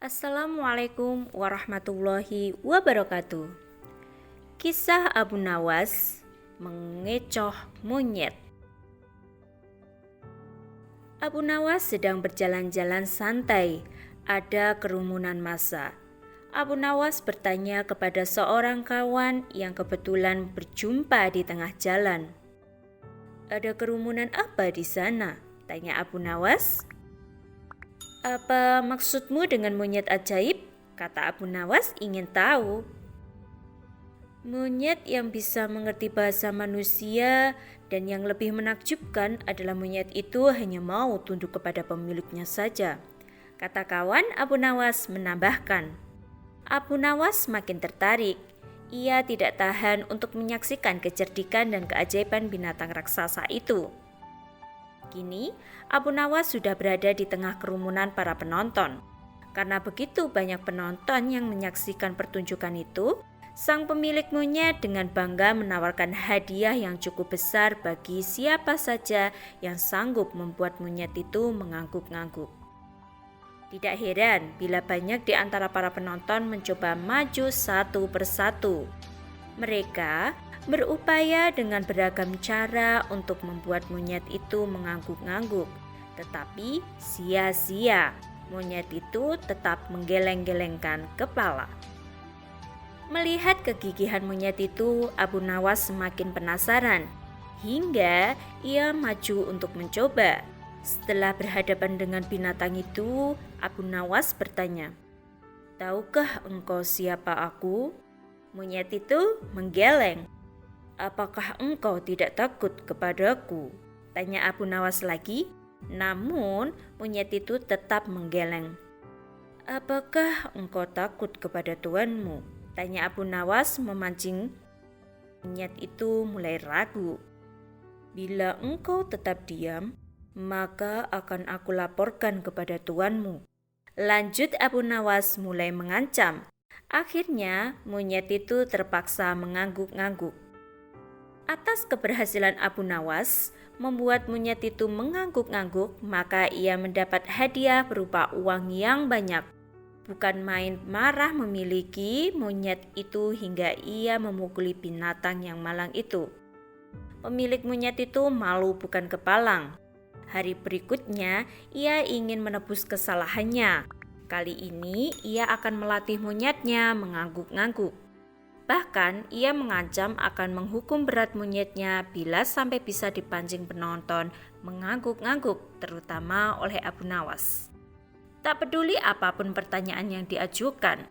Assalamualaikum warahmatullahi wabarakatuh. Kisah Abu Nawas mengecoh monyet. Abu Nawas sedang berjalan-jalan santai. Ada kerumunan massa. Abu Nawas bertanya kepada seorang kawan yang kebetulan berjumpa di tengah jalan. "Ada kerumunan apa di sana?" tanya Abu Nawas. "Apa maksudmu dengan monyet ajaib?" kata Abu Nawas ingin tahu. "Monyet yang bisa mengerti bahasa manusia, dan yang lebih menakjubkan adalah monyet itu hanya mau tunduk kepada pemiliknya saja," kata kawan Abu Nawas menambahkan. Abu Nawas makin tertarik. Ia tidak tahan untuk menyaksikan kecerdikan dan keajaiban binatang raksasa itu. Kini, Abu Nawas sudah berada di tengah kerumunan para penonton. Karena begitu banyak penonton yang menyaksikan pertunjukan itu, sang pemilik monyet dengan bangga menawarkan hadiah yang cukup besar bagi siapa saja yang sanggup membuat monyet itu mengangguk-ngangguk. Tidak heran bila banyak di antara para penonton mencoba maju satu persatu. Mereka berupaya dengan beragam cara untuk membuat monyet itu mengangguk-ngangguk, tetapi sia-sia. Monyet itu tetap menggeleng-gelengkan kepala. Melihat kegigihan monyet itu, Abu Nawas semakin penasaran, hingga ia maju untuk mencoba. Setelah berhadapan dengan binatang itu, Abu Nawas bertanya, "Tahukah engkau siapa aku?" Monyet itu menggeleng. "Apakah engkau tidak takut kepadaku?" tanya Abu Nawas lagi. Namun monyet itu tetap menggeleng. "Apakah engkau takut kepada tuanmu?" tanya Abu Nawas memancing. Monyet itu mulai ragu. "Bila engkau tetap diam, maka akan aku laporkan kepada tuanmu," lanjut Abu Nawas mulai mengancam. Akhirnya monyet itu terpaksa mengangguk-ngangguk. Atas keberhasilan Abu Nawas membuat monyet itu mengangguk-ngangguk, maka ia mendapat hadiah berupa uang yang banyak. Bukan main marah memiliki monyet itu hingga ia memukuli binatang yang malang itu. Pemilik monyet itu malu bukan kepalang. Hari berikutnya ia ingin menebus kesalahannya. Kali ini ia akan melatih monyetnya mengangguk-ngangguk. Bahkan ia mengancam akan menghukum berat monyetnya bila sampai bisa dipancing penonton mengangguk-ngangguk, terutama oleh Abu Nawas. Tak peduli apapun pertanyaan yang diajukan,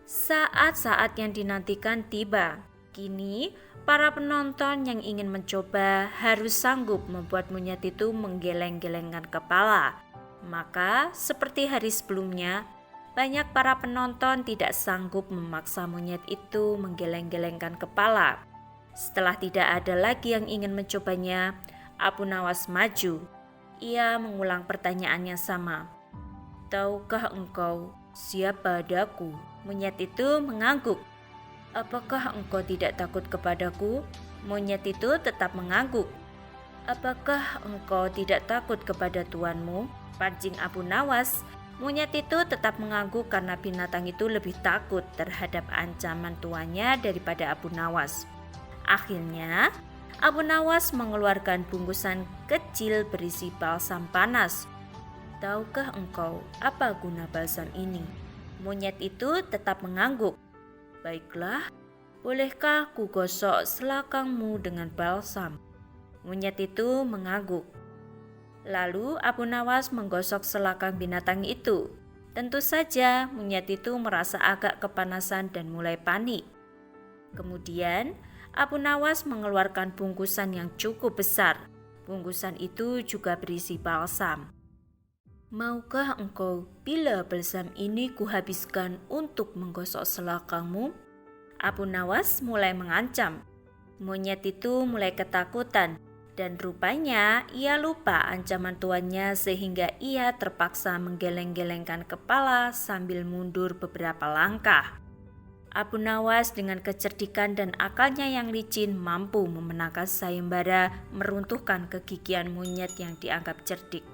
saat-saat yang dinantikan tiba. Kini para penonton yang ingin mencoba harus sanggup membuat monyet itu menggeleng-gelengkan kepala. Maka seperti hari sebelumnya, banyak para penonton tidak sanggup memaksa monyet itu menggeleng-gelengkan kepala. Setelah tidak ada lagi yang ingin mencobanya, Abu Nawas maju. Ia mengulang pertanyaan yang sama. "Tahukah engkau siapa daku?" Monyet itu mengangguk. "Apakah engkau tidak takut kepadaku?" Monyet itu tetap mengangguk. "Apakah engkau tidak takut kepada tuanmu?" pancing Abu Nawas. Monyet itu tetap mengangguk karena binatang itu lebih takut terhadap ancaman tuannya daripada Abu Nawas. Akhirnya, Abu Nawas mengeluarkan bungkusan kecil berisi balsam panas. "Tahukah engkau apa guna balsam ini?" Monyet itu tetap mengangguk. "Baiklah, bolehkah ku gosok selakangmu dengan balsam?" Monyet itu mengangguk. Lalu Abu Nawas menggosok selakang binatang itu. Tentu saja monyet itu merasa agak kepanasan dan mulai panik. Kemudian Abu Nawas mengeluarkan bungkusan yang cukup besar. Bungkusan itu juga berisi balsam. "Maukah engkau bila balsam ini kuhabiskan untuk menggosok selakangmu?" Abu Nawas mulai mengancam. Monyet itu mulai ketakutan. Dan rupanya ia lupa ancaman tuannya sehingga ia terpaksa menggeleng-gelengkan kepala sambil mundur beberapa langkah. Abu Nawas dengan kecerdikan dan akalnya yang licin mampu memenangkan sayembara meruntuhkan kegigihan monyet yang dianggap cerdik.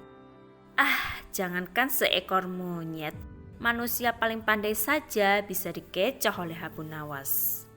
"Ah, jangankan seekor monyet, manusia paling pandai saja bisa dikecoh oleh Abu Nawas.